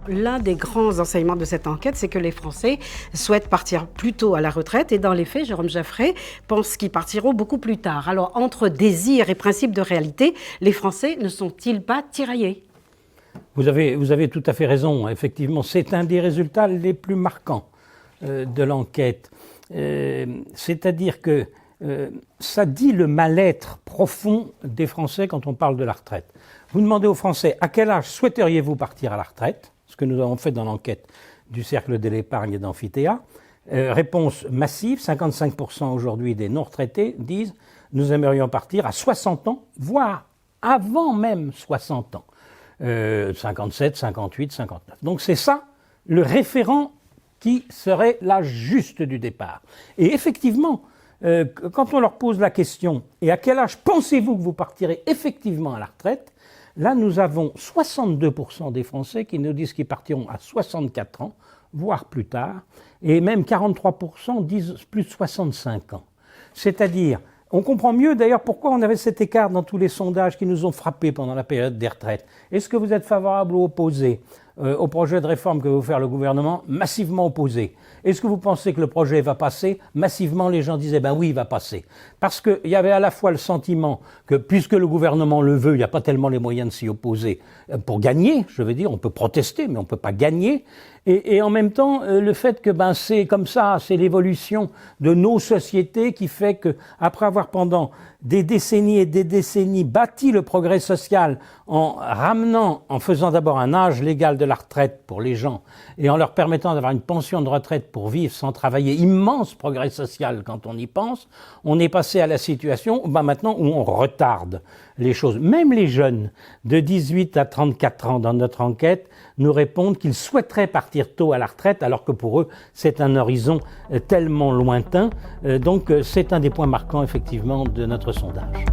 L'un des grands enseignements de cette enquête, c'est que les Français souhaitent partir plus tôt à la retraite et dans les faits, Jérôme Jaffray pense qu'ils partiront beaucoup plus tard. Alors, entre désir et principe de réalité, les Français ne sont-ils pas tiraillés ? Vous avez tout à fait raison. Effectivement, c'est un des résultats les plus marquants de l'enquête. C'est-à-dire que ça dit le mal-être profond des Français quand on parle de la retraite. Vous demandez aux Français à quel âge souhaiteriez-vous partir à la retraite, ce que nous avons fait dans l'enquête du Cercle de l'épargne et d'Amphithéa. Réponse massive, 55% aujourd'hui des non-retraités disent « nous aimerions partir à 60 ans, voire avant même 60 ans ». 57, 58, 59. Donc c'est ça le référent qui serait l'âge juste du départ. Et effectivement, quand on leur pose la question « et à quel âge pensez-vous que vous partirez effectivement à la retraite ?» Là, nous avons 62% des Français qui nous disent qu'ils partiront à 64 ans, voire plus tard, et même 43% disent plus de 65 ans. C'est-à-dire, on comprend mieux d'ailleurs pourquoi on avait cet écart dans tous les sondages qui nous ont frappés pendant la période des retraites. Est-ce que vous êtes favorable ou opposé au projet de réforme que veut faire le gouvernement? Massivement opposé. Est-ce que vous pensez que le projet va passer? Massivement, les gens disaient, ben oui, il va passer. Parce qu'il y avait à la fois le sentiment que, puisque le gouvernement le veut, il n'y a pas tellement les moyens de s'y opposer pour gagner, je veux dire, on peut protester, mais on ne peut pas gagner. Et en même temps, le fait que c'est comme ça, c'est l'évolution de nos sociétés qui fait que, après avoir pendant des décennies et des décennies bâti le progrès social en faisant d'abord un âge légal de la retraite pour les gens et en leur permettant d'avoir une pension de retraite pour vivre sans travailler, immense progrès social quand on y pense, on est passé à la situation maintenant où on retarde les choses. Même les jeunes de 18 à 34 ans dans notre enquête nous répondent qu'ils souhaiteraient partir tôt à la retraite alors que pour eux c'est un horizon tellement lointain. Donc c'est un des points marquants effectivement de notre sondage.